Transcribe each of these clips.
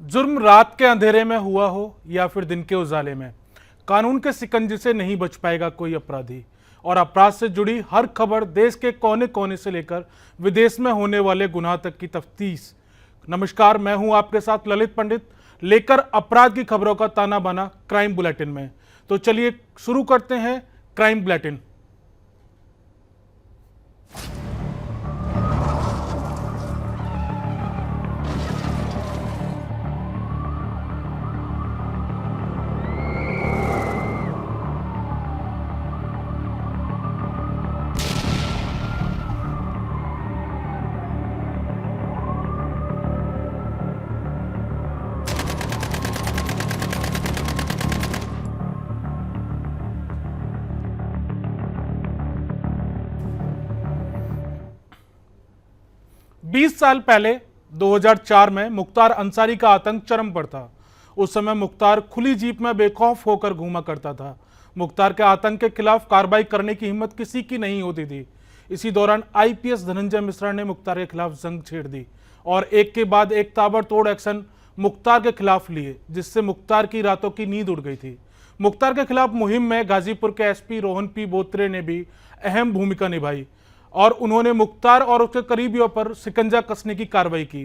जुर्म रात के अंधेरे में हुआ हो या फिर दिन के उजाले में, कानून के शिकंजे से नहीं बच पाएगा कोई अपराधी। और अपराध से जुड़ी हर खबर, देश के कोने कोने से लेकर विदेश में होने वाले गुनाह तक की तफ्तीश। नमस्कार, मैं हूं आपके साथ ललित पंडित, लेकर अपराध की खबरों का ताना बाना क्राइम बुलेटिन में। तो चलिए शुरू करते हैं क्राइम बुलेटिन। 20 साल पहले 2004 में मुख्तार अंसारी का आतंक चरम पर था। उस समय मुख्तार खुली जीप में बेखौफ होकर घूमा करता था। मुख्तार के आतंक के खिलाफ कार्रवाई करने की हिम्मत किसी की नहीं होती थी। इसी दौरान आईपीएस धनंजय मिश्रा ने मुख्तार के खिलाफ जंग छेड़ दी और एक के बाद एक ताबड़तोड़ एक्शन मुख्तार के खिलाफ लिए, जिससे मुख्तार की रातों की नींद उड़ गई थी। मुख्तार के खिलाफ मुहिम में गाजीपुर के एसपी रोहन पी बोत्रे ने भी अहम भूमिका निभाई और उन्होंने मुख्तार और उसके करीबियों पर शिकंजा कसने की कार्रवाई की।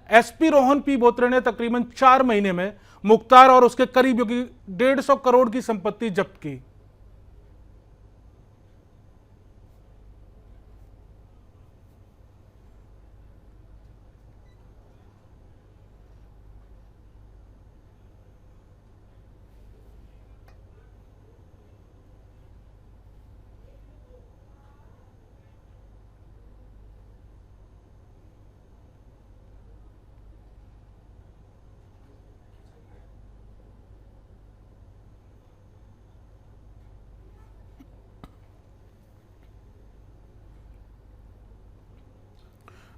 एसपी रोहन पी बोत्रे ने तकरीबन 4 महीने में मुख्तार और उसके करीबियों की 150 करोड़ की संपत्ति जब्त की।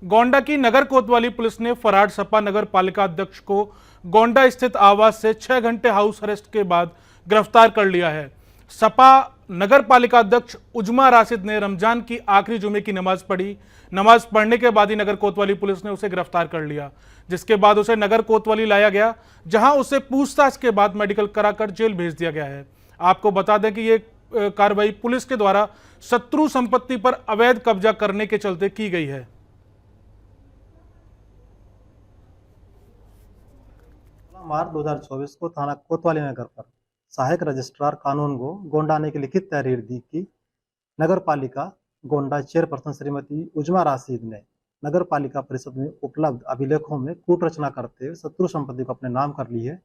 गोंडा की नगर कोतवाली पुलिस ने फराड सपा नगर पालिका अध्यक्ष को गोंडा स्थित आवास से 6 घंटे हाउस अरेस्ट के बाद गिरफ्तार कर लिया है। सपा नगर पालिका अध्यक्ष उजमा राशिद ने रमजान की आखिरी जुमे की नमाज पढ़ी। नमाज पढ़ने के बाद ही नगर कोतवाली पुलिस ने उसे गिरफ्तार कर लिया, जिसके बाद उसे नगर कोतवाली लाया गया, जहां उसे पूछताछ के बाद मेडिकल कराकर जेल भेज दिया गया है। आपको बता दें कि यह कार्रवाई पुलिस के द्वारा शत्रु संपत्ति पर अवैध कब्जा करने के चलते की गई है। मार्च 2024 को थाना कोतवाली नगर पर सहायक रजिस्ट्रार कानून को गोंडा ने की लिखित तहरीर दी कि नगर पालिका गोंडा चेयरपर्सन श्रीमती उजमा राशिद ने नगर पालिका परिषद में उपलब्ध अभिलेखों में कूट रचना करते हुए शत्रु संपत्ति को अपने नाम कर ली है।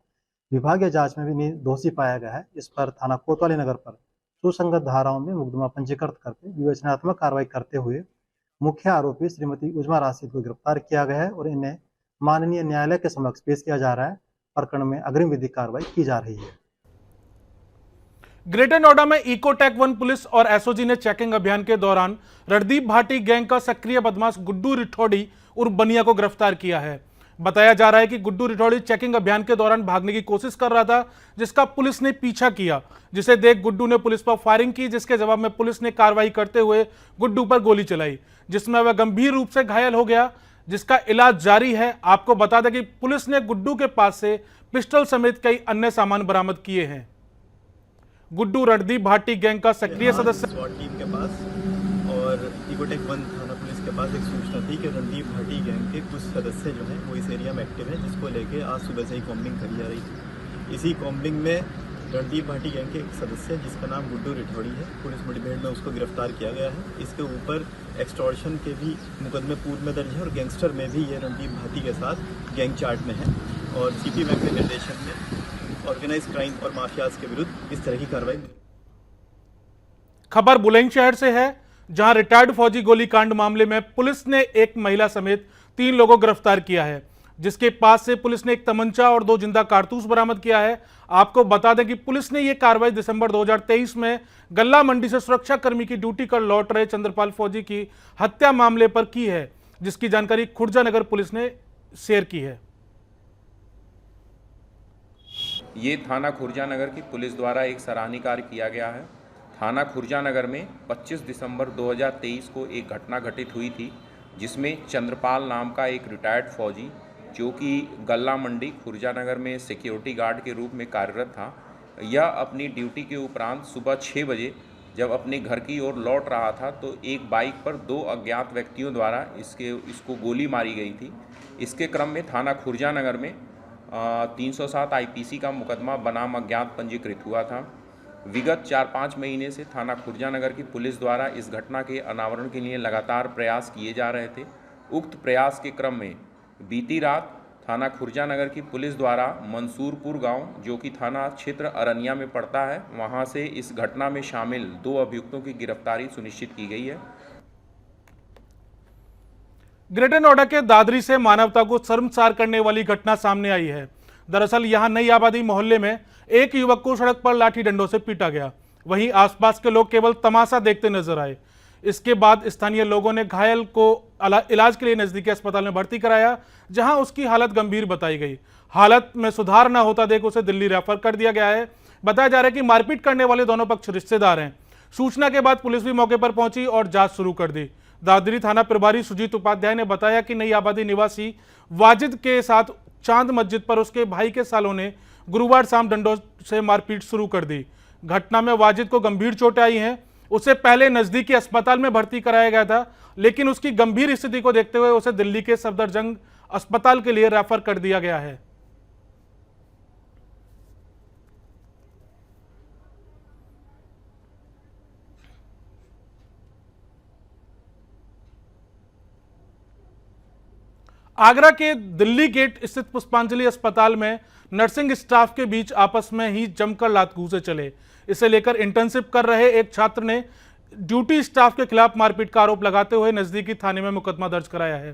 विभागीय जांच में भी दोषी पाया गया है। इस पर थाना कोतवाली नगर पर सुसंगत धाराओं में मुकदमा पंजीकृत करके विवेचनात्मक कार्रवाई करते हुए मुख्य आरोपी श्रीमती उजमा राशिद को गिरफ्तार किया गया है और इन्हें माननीय न्यायालय के समक्ष पेश किया जा रहा है। प्रकरण में अग्रिम विधिक कार्रवाई की जा रही है। ग्रेटर नोएडा में इकोटेक 1 पुलिस और एसओजी ने चेकिंग अभियान के दौरान रणदीप भाटी गैंग का सक्रिय बदमाश गुड्डू रिठौड़ी उर्फ बनिया को गिरफ्तार किया है। बताया जा रहा है कि गुड्डू रिठौड़ी चेकिंग अभियान के दौरान भागने की कोशिश कर रहा था, जिसका पुलिस ने पीछा किया, जिसे देख गुड्डू ने पुलिस पर फायरिंग की, जिसके जवाब में पुलिस ने कार्रवाई करते हुए गुड्डू पर गोली चलाई, जिसमें वह गंभीर रूप से घायल हो गया, जिसका इलाज जारी है। आपको बता दें कि पुलिस ने गुड्डू के पास से पिस्टल समेत कई अन्य सामान बरामद किए हैं। गुड्डू रणदीप भाटी गैंग का सक्रिय सदस्य टीम के पास और इकोटेक 1 थाना पुलिस के पास एक सूचना थी कि रणदीप भाटी गैंग के कुछ सदस्य जो हैं वो इस एरिया में एक्टिव हैं, जिसको लेके आज सुबह से ही कॉम्बिंग करी जा रही थी। इसी कॉम्बिंग में रणदीप भाटी गैंग के एक सदस्य जिसका नाम गुड्डू रिठौड़ी है, पुलिस मुठभेड़ में उसको गिरफ्तार किया गया है। इसके ऊपर एक्सटॉर्शन के भी मुकदमे पूर्व में दर्ज है और गैंगस्टर में भी ये रणदीप भाटी के साथ गैंग चार्ट में है और सीपी बैंक के निर्देशन में ऑर्गेनाइज क्राइम और माफियाज के विरुद्ध इस तरह की कार्रवाई। खबर बुलंदशहर से है, जहां रिटायर्ड फौजी गोलीकांड मामले में पुलिस ने एक महिला समेत 3 लोगों को गिरफ्तार किया है, जिसके पास से पुलिस ने एक तमंचा और 2 जिंदा कारतूस बरामद किया है। आपको बता दें कि पुलिस ने यह कार्रवाई दिसंबर 2023 में गल्ला मंडी से सुरक्षा कर्मी की ड्यूटी कर लौट रहे चंद्रपाल फौजी की हत्या मामले पर की है, जिसकी जानकारी खुर्जा नगर पुलिस ने शेयर की है। ये थाना खुर्जा नगर की पुलिस द्वारा एक सराहनीय कार्य किया गया है। थाना खुर्जा नगर में 25 दिसंबर 2023 को एक घटना घटित हुई थी, जिसमें चंद्रपाल नाम का एक रिटायर्ड फौजी जो कि गल्ला मंडी खुर्जानगर में सिक्योरिटी गार्ड के रूप में कार्यरत था, यह अपनी ड्यूटी के उपरांत सुबह 6 बजे जब अपने घर की ओर लौट रहा था तो एक बाइक पर 2 अज्ञात व्यक्तियों द्वारा इसको गोली मारी गई थी। इसके क्रम में थाना खुर्जानगर में 307 आईपीसी का मुकदमा बनाम अज्ञात पंजीकृत हुआ था। विगत 4-5 महीने से थाना खुर्जानगर की पुलिस द्वारा इस घटना के अनावरण के लिए लगातार प्रयास किए जा रहे थे। उक्त प्रयास के क्रम में बीती रात थाना खुर्जानगर की पुलिस द्वारा मंसूरपुर गांव, जो कि थाना क्षेत्र अरनिया में पड़ता है, वहां से इस घटना में शामिल 2 अभियुक्तों की गिरफ्तारी सुनिश्चित की गई है। ग्रेटर नोएडा के दादरी से मानवता को शर्मसार करने वाली घटना सामने आई है। दरअसल यहां नई आबादी मोहल्ले में एक युवक को सड़क पर लाठी डंडों से पीटा गया। वहीं आसपास के लोग केवल तमाशा देखते नजर आए। इसके बाद स्थानीय लोगों ने घायल को इलाज के लिए नजदीकी अस्पताल में भर्ती कराया, जहां उसकी हालत गंभीर बताई गई। हालत में सुधार न होता देख उसे दिल्ली रेफर कर दिया गया है। बताया जा रहा है कि मारपीट करने वाले दोनों पक्ष रिश्तेदार हैं। सूचना के बाद पुलिस भी मौके पर पहुंची और जांच शुरू कर दी। दादरी थाना प्रभारी सुजीत उपाध्याय ने बताया कि नई आबादी निवासी वाजिद के साथ चांद मस्जिद पर उसके भाई के सालों ने गुरुवार शाम डंडों से मारपीट शुरू कर दी। घटना में वाजिद को गंभीर चोटें आई हैं। उसे पहले नजदीकी अस्पताल में भर्ती कराया गया था, लेकिन उसकी गंभीर स्थिति को देखते हुए उसे दिल्ली के सफदरजंग अस्पताल के लिए रेफर कर दिया गया है। आगरा के दिल्ली गेट स्थित पुष्पांजलि अस्पताल में नर्सिंग स्टाफ के बीच आपस में ही जमकर लात घूंसे चले। इसे लेकर इंटर्नशिप कर रहे एक छात्र ने ड्यूटी स्टाफ के खिलाफ मारपीट का आरोप लगाते हुए नजदीकी थाने में मुकदमा दर्ज कराया है।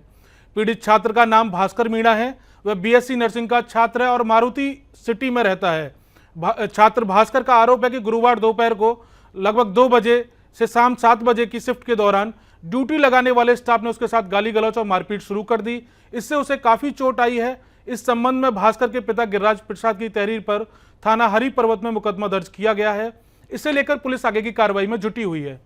पीड़ित छात्र का नाम भास्कर मीणा है। वह बीएससी नर्सिंग का छात्र है और मारुति सिटी में रहता है। छात्र भास्कर का आरोप है कि गुरुवार दोपहर को लगभग 2 बजे से शाम 7 बजे की शिफ्ट के दौरान ड्यूटी लगाने वाले स्टाफ ने उसके साथ गाली गलौच और मारपीट शुरू कर दी। इससे उसे काफी चोट आई है। इस संबंध में भास्कर के पिता गिरिराज प्रसाद की तहरीर पर थाना हरि पर्वत में मुकदमा दर्ज किया गया है। इसे लेकर पुलिस आगे की कार्रवाई में जुटी हुई है।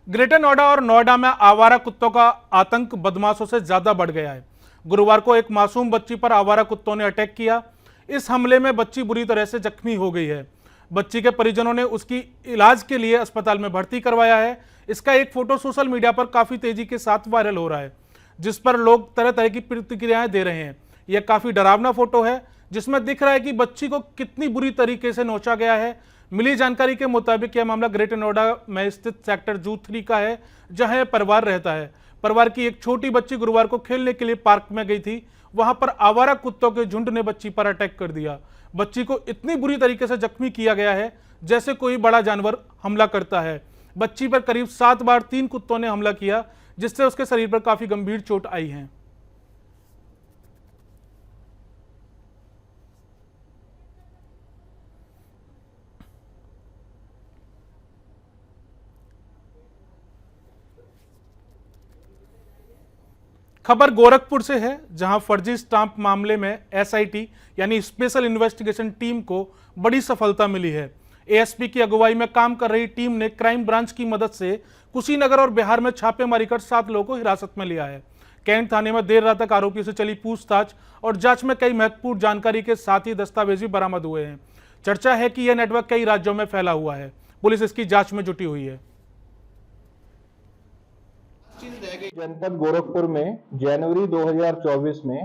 ग्रेटर नोएडा और नोएडा में आवारा कुत्तों का आतंक बदमाशों से ज्यादा बढ़ गया है। गुरुवार को एक मासूम बच्ची पर आवारा कुत्तों ने अटैक किया। इस हमले में बच्ची बुरी तरह से जख्मी हो गई है। बच्ची के परिजनों ने उसकी इलाज के लिए अस्पताल में भर्ती करवाया है। इसका एक फोटो सोशल मीडिया पर काफी तेजी के साथ वायरल हो रहा है, जिस पर लोग तरह तरह की प्रतिक्रियाएं दे रहे हैं। यह काफी डरावना फोटो है, जिसमें दिख रहा है कि बच्ची को कितनी बुरी तरीके से नोचा गया है। मिली जानकारी के मुताबिक यह मामला ग्रेटर नोएडा में स्थित सेक्टर जू 3 का है, जहां यह परिवार रहता है। परिवार की एक छोटी बच्ची गुरुवार को खेलने के लिए पार्क में गई थी। वहां पर आवारा कुत्तों के झुंड ने बच्ची पर अटैक कर दिया। बच्ची को इतनी बुरी तरीके से जख्मी किया गया है जैसे कोई बड़ा जानवर हमला करता है। बच्ची पर करीब 7 बार 3 कुत्तों ने हमला किया, जिससे उसके शरीर पर काफी गंभीर चोट आई है। खबर गोरखपुर से है, जहां फर्जी स्टाम्प मामले में एसआईटी यानी स्पेशल इन्वेस्टिगेशन टीम को बड़ी सफलता मिली है। एएसपी की अगुवाई में काम कर रही टीम ने क्राइम ब्रांच की मदद से कुशीनगर और बिहार में छापेमारी कर 7 लोगों को हिरासत में लिया है। कैंट थाने में देर रात तक आरोपियों से चली पूछताछ और जांच में कई महत्वपूर्ण जानकारी के साथ ही दस्तावेज भी बरामद हुए हैं। चर्चा है कि यह नेटवर्क कई राज्यों में फैला हुआ है। पुलिस इसकी जांच में जुटी हुई है। जनपद गोरखपुर में जनवरी 2024 में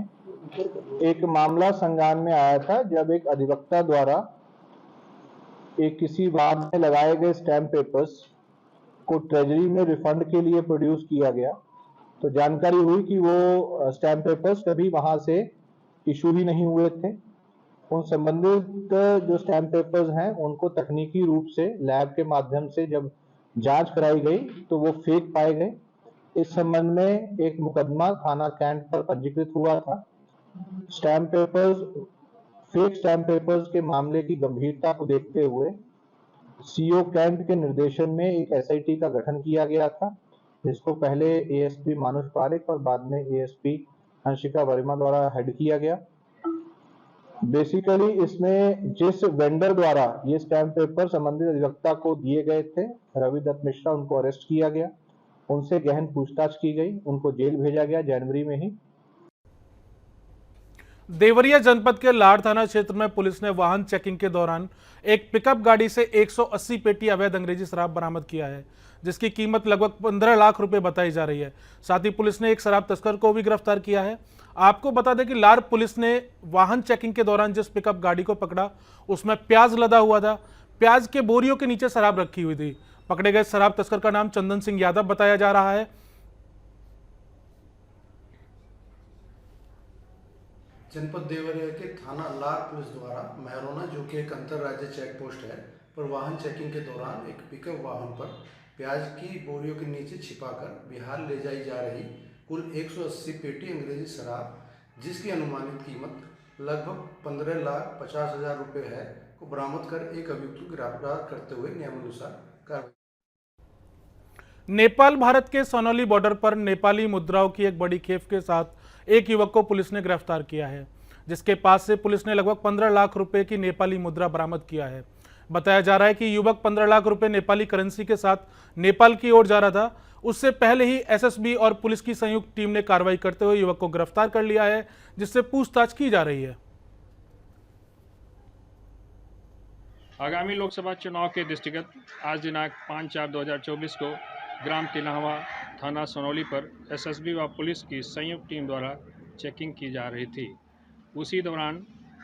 एक मामला संज्ञान में आया था, जब एक अधिवक्ता द्वारा एक किसी वार्ड में लगाए गए स्टैम्प पेपर्स को ट्रेजरी में रिफंड के लिए प्रोड्यूस किया गया। तो जानकारी हुई कि वो स्टैम्प पेपर्स कभी वहां से इशू ही नहीं हुए थे। उन संबंधित जो स्टैम्प पेपर्स हैं उनको तकनीकी रूप से लैब के माध्यम से जब जांच कराई गई तो वो फेक पाए गए। इस संबंध में एक मुकदमा थाना कैंट पर पंजीकृत हुआ था। फेक स्टैम्प पेपर्स के मामले की गंभीरता को देखते हुए सीओ कैंट के निर्देशन में एक एसआईटी का गठन किया गया था, जिसको पहले एएसपी मानुष पारेख और बाद में एएसपी हंसिका वर्मा द्वारा हेड किया गया। बेसिकली इसमें जिस वेंडर द्वारा ये स्टैम्प पेपर संबंधित अधिवक्ता को दिए गए थे, रवि दत्त मिश्रा, उनको अरेस्ट किया गया, उनसे गहन पूछताछ की गई, उनको जेल भेजा गया जनवरी में ही। देवरिया जनपद के लाड़ थाना क्षेत्र में पुलिस ने वाहन चेकिंग के दौरान एक पिकअप गाड़ी से 180 पेटी अवैध अंग्रेजी शराब बरामद किया है, जिसकी कीमत लगभग 15 लाख रुपए बताई जा रही है। साथ ही पुलिस ने एक शराब तस्कर को भी गिरफ्तार किया है। आपको बता दें कि लाड़ पुलिस ने वाहन चेकिंग के दौरान जिस पिकअप गाड़ी को पकड़ा उसमें प्याज लदा हुआ था। प्याज के बोरियों के नीचे शराब रखी हुई थी। पकड़े गए शराब तस्कर का नाम चंदन सिंह यादव बताया जा रहा है। जनपद देवरिया के थाना लाड़ पुलिस द्वारा महरौना, जो कि एक अंतर्राज्य चेक पोस्ट है, पर वाहन चेकिंग के दौरान एक पिकअप वाहन पर प्याज की बोरियों के नीचे छिपाकर बिहार ले जाई जा रही कुल 180 पेटी अंग्रेजी शराब, जिसकी अनुमानित कीमत लगभग 15,50,000 रुपये है, को बरामद कर एक अभियुक्त को गिरफ्तार करते हुए नियमानुसार कार्रवाई। नेपाल भारत के सोनौली बॉर्डर पर नेपाली मुद्राओं की एक बड़ी खेप के साथ एक युवक को पुलिस ने गिरफ्तार किया है, जिसके पास से पुलिस ने लगभग 15 लाख रुपए की नेपाली मुद्रा बरामद किया है। बताया जा रहा है कि युवक 15 लाख रुपए नेपाली करेंसी के साथ नेपाल की ओर जा रहा था। उससे पहले ही एसएसबी और पुलिस की संयुक्त टीम ने कार्रवाई करते हुए युवक को गिरफ्तार कर लिया है, जिससे पूछताछ की जा रही है। आगामी लोकसभा चुनाव के दृष्टिगत आज दिनांक 5/4/2024 को ग्राम तिनावा, थाना सोनौली पर एसएसबी व पुलिस की संयुक्त टीम द्वारा चेकिंग की जा रही थी। उसी दौरान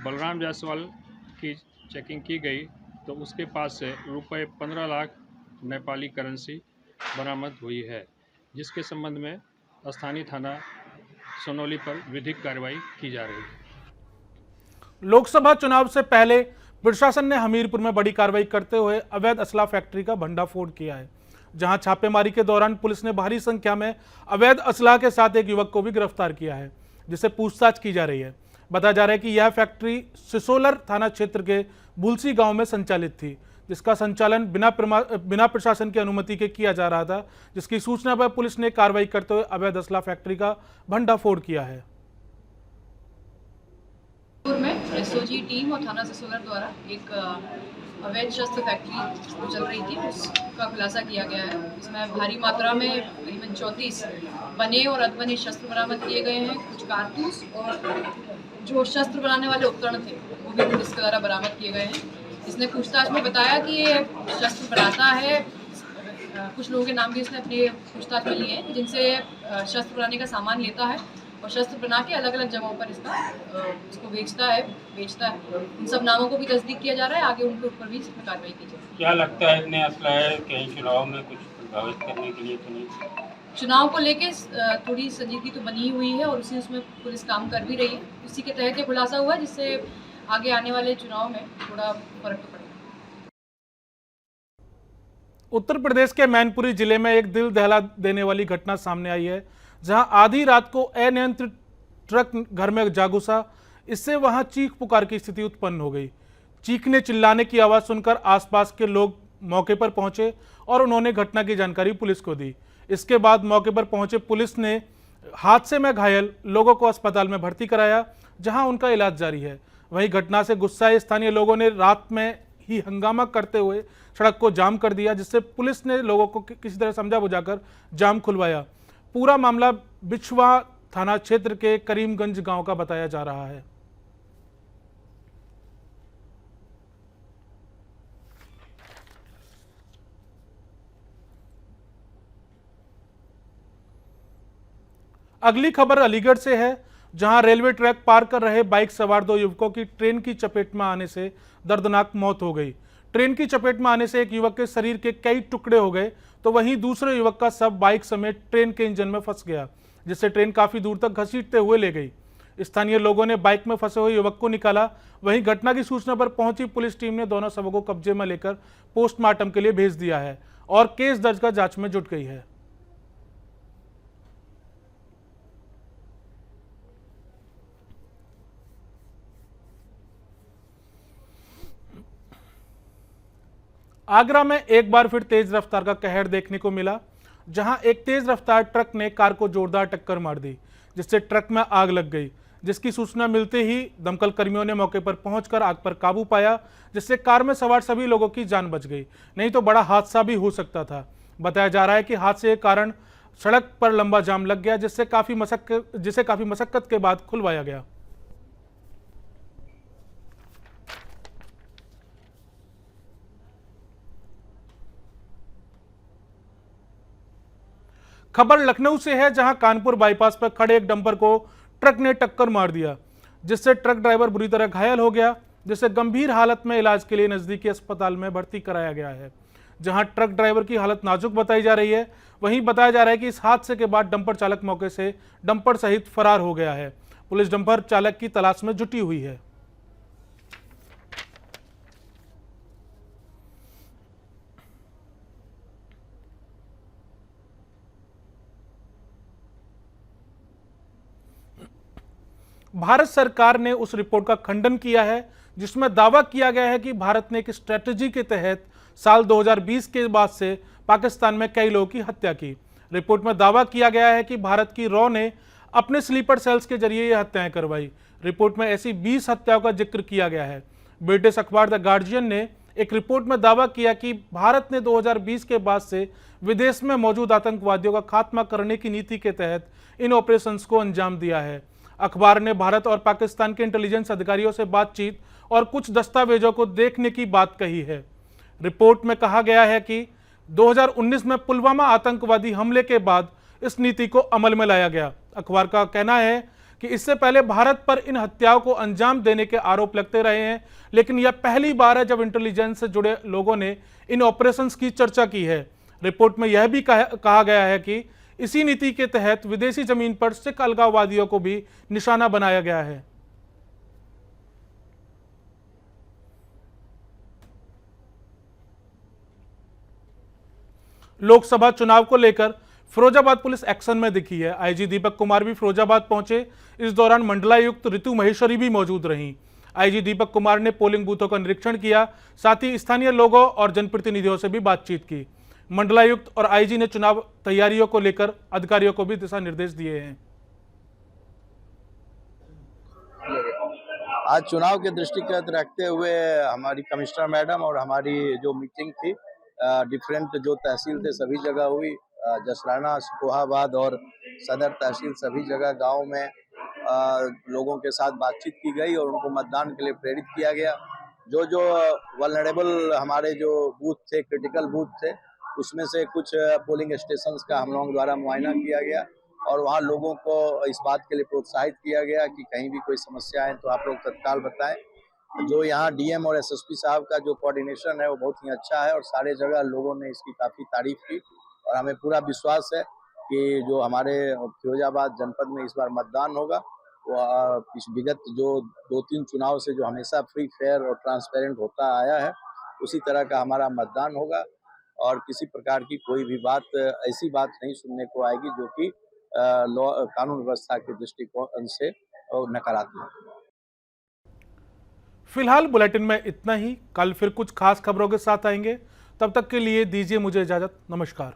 बलराम जायसवाल की चेकिंग की गई तो उसके पास से रुपये 15 लाख नेपाली करेंसी बरामद हुई है, जिसके संबंध में स्थानीय थाना सोनौली पर विधिक कार्रवाई की जा रही है। लोकसभा चुनाव से पहले प्रशासन ने हमीरपुर में बड़ी कार्रवाई करते हुए अवैध असला फैक्ट्री का भंडाफोड़ किया है, जहां छापेमारी के दौरान पुलिस ने भारी संख्या में अवैध असला के साथ एक युवक को भी गिरफ्तार किया है, जिससे पूछताछ की जा रही है। बताया जा रहा है कि यह फैक्ट्री सिसोलर थाना क्षेत्र के बुलसी गांव में संचालित थी, जिसका संचालन बिना प्रशासन की अनुमति के किया जा रहा था, जिसकी सूचना पर पुलिस ने कार्रवाई करते हुए अवैध असला फैक्ट्री का भंडाफोड़ किया है। में एसओजी टीम और थाना सिसोलर द्वारा एक अवैध शस्त्र फैक्ट्री जो चल रही थी उसका खुलासा किया गया है। इसमें भारी मात्रा में करीबन 34 बने और अधबने शस्त्र बरामद किए गए हैं। कुछ कारतूस और जो शस्त्र बनाने वाले उपकरण थे वो भी पुलिस के द्वारा बरामद किए गए हैं। इसने पूछताछ में बताया कि ये शस्त्र बनाता है। कुछ लोगों के नाम भी इसने अपने पूछताछ में लिए हैं जिनसे शस्त्र बनाने का सामान लेता है और शस्त्र बना के अलग अलग जगहों पर इसको बेचता है। उन सब नामों को भी तस्दीक किया जा रहा है। आगे उनके ऊपर भी इसमें कार्रवाई की जाएगी। क्या लगता है इतने असला है कहीं चुनाव में कुछ प्रभावित करने के लिए तो नहीं? चुनाव को लेके थोड़ी संजीदगी तो बनी हुई है और उसमें पुलिस काम कर भी रही है। उसी के तहत ये खुलासा हुआ जिससे आगे आने वाले चुनाव में थोड़ा फर्क तो पड़ेगा। उत्तर प्रदेश के मैनपुरी जिले में एक दिल दहला देने वाली घटना सामने आई है, जहां आधी रात को अनियंत्रित ट्रक घर में जा घुसा। इससे वहां चीख पुकार की स्थिति उत्पन्न हो गई। चीखने चिल्लाने की आवाज सुनकर आसपास के लोग मौके पर पहुंचे और उन्होंने घटना की जानकारी पुलिस को दी। इसके बाद मौके पर पहुंचे पुलिस ने हादसे में घायल लोगों को अस्पताल में भर्ती कराया, जहां उनका इलाज जारी है। वहीं घटना से गुस्साए स्थानीय लोगों ने रात में ही हंगामा करते हुए सड़क को जाम कर दिया, जिससे पुलिस ने लोगों को किसी तरह समझा बुझाकर जाम खुलवाया। पूरा मामला बिछवा थाना क्षेत्र के करीमगंज गांव का बताया जा रहा है। अगली खबर अलीगढ़ से है, जहां रेलवे ट्रैक पार कर रहे बाइक सवार दो युवकों की ट्रेन की चपेट में आने से दर्दनाक मौत हो गई। ट्रेन की चपेट में आने से एक युवक के शरीर के कई टुकड़े हो गए, तो वहीं दूसरे युवक का शव बाइक समेत ट्रेन के इंजन में फंस गया, जिससे ट्रेन काफी दूर तक घसीटते हुए ले गई। स्थानीय लोगों ने बाइक में फंसे हुए युवक को निकाला। वहीं घटना की सूचना पर पहुंची पुलिस टीम ने दोनों शवों को कब्जे में लेकर पोस्टमार्टम के लिए भेज दिया है और केस दर्ज कर जांच में जुट गई है। आगरा में एक बार फिर तेज रफ्तार का कहर देखने को मिला, जहां एक तेज रफ्तार ट्रक ने कार को जोरदार टक्कर मार दी, जिससे ट्रक में आग लग गई, जिसकी सूचना मिलते ही दमकल कर्मियों ने मौके पर पहुंचकर आग पर काबू पाया, जिससे कार में सवार सभी लोगों की जान बच गई, नहीं तो बड़ा हादसा भी हो सकता था। बताया जा रहा है कि हादसे के कारण सड़क पर लंबा जाम लग गया, जिसे काफी मशक्कत के बाद खुलवाया गया। खबर लखनऊ से है, जहां कानपुर बाईपास पर खड़े एक डंपर को ट्रक ने टक्कर मार दिया, जिससे ट्रक ड्राइवर बुरी तरह घायल हो गया, जिसे गंभीर हालत में इलाज के लिए नजदीकी अस्पताल में भर्ती कराया गया है। जहां ट्रक ड्राइवर की हालत नाजुक बताई जा रही है, वहीं बताया जा रहा है कि इस हादसे के बाद डंपर चालक मौके से डंपर सहित फरार हो गया है। पुलिस डंपर चालक की तलाश में जुटी हुई है। भारत सरकार ने उस रिपोर्ट का खंडन किया है जिसमें दावा किया गया है कि भारत ने एक स्ट्रेटजी के तहत साल 2020 के बाद से पाकिस्तान में कई लोगों की हत्या की। रिपोर्ट में दावा किया गया है कि भारत की रॉ ने अपने स्लीपर सेल्स के जरिए ये हत्याएं करवाई। रिपोर्ट में ऐसी 20 हत्याओं का जिक्र किया गया है। ब्रिटिश अखबार द गार्जियन ने एक रिपोर्ट में दावा किया कि भारत ने 2020 के बाद से विदेश में मौजूद आतंकवादियों का खात्मा करने की नीति के तहत इन ऑपरेशंस को अंजाम दिया है। अखबार ने भारत और पाकिस्तान के इंटेलिजेंस अधिकारियों से बातचीत और कुछ दस्तावेजों को देखने की बात कही है। रिपोर्ट में कहा गया है कि 2019 में पुलवामा आतंकवादी हमले के बाद इस नीति को अमल में लाया गया। अखबार का कहना है कि इससे पहले भारत पर इन हत्याओं को अंजाम देने के आरोप लगते रहे हैं, लेकिन यह पहली बार है जब इंटेलिजेंस से जुड़े लोगों ने इन ऑपरेशंस की चर्चा की है। रिपोर्ट में यह भी कहा गया है कि इसी नीति के तहत विदेशी जमीन पर सिख अलगाववादियों को भी निशाना बनाया गया है। लोकसभा चुनाव को लेकर फिरोजाबाद पुलिस एक्शन में दिखी है। आईजी दीपक कुमार भी फिरोजाबाद पहुंचे। इस दौरान मंडलायुक्त ऋतु महेश्वरी भी मौजूद रहीं। आईजी दीपक कुमार ने पोलिंग बूथों का निरीक्षण किया, साथ ही स्थानीय लोगों और जनप्रतिनिधियों से भी बातचीत की। मंडलायुक्त और आईजी ने चुनाव तैयारियों को लेकर अधिकारियों को भी दिशा निर्देश दिए हैं। आज चुनाव के दृष्टिगत रखते हुए हमारी कमिश्नर मैडम और हमारी जो मीटिंग थी डिफरेंट जो तहसील थे सभी जगह हुई। जसराना, सिकोहाबाद और सदर तहसील सभी जगह गांव में लोगों के साथ बातचीत की गई और उनको मतदान के लिए प्रेरित किया गया। जो जो वल्नरेबल हमारे जो बूथ थे, क्रिटिकल बूथ थे, उसमें से कुछ पोलिंग स्टेशंस का हम लोगों द्वारा मुआयना किया गया और वहाँ लोगों को इस बात के लिए प्रोत्साहित किया गया कि कहीं भी कोई समस्या है तो आप लोग तत्काल बताएं। जो यहाँ डीएम और एसएसपी साहब का जो कोऑर्डिनेशन है वो बहुत ही अच्छा है और सारे जगह लोगों ने इसकी काफ़ी तारीफ की और हमें पूरा विश्वास है कि जो हमारे फिरोजाबाद जनपद में इस बार मतदान होगा वो इस विगत जो 2-3 चुनाव से जो हमेशा फ्री, फेयर और ट्रांसपेरेंट होता आया है उसी तरह का हमारा मतदान होगा और किसी प्रकार की कोई भी बात ऐसी बात नहीं सुनने को आएगी जो कि कानून व्यवस्था के दृष्टिकोण से नकारात्मक। फिलहाल बुलेटिन में इतना ही। कल फिर कुछ खास खबरों के साथ आएंगे। तब तक के लिए दीजिए मुझे इजाजत। नमस्कार।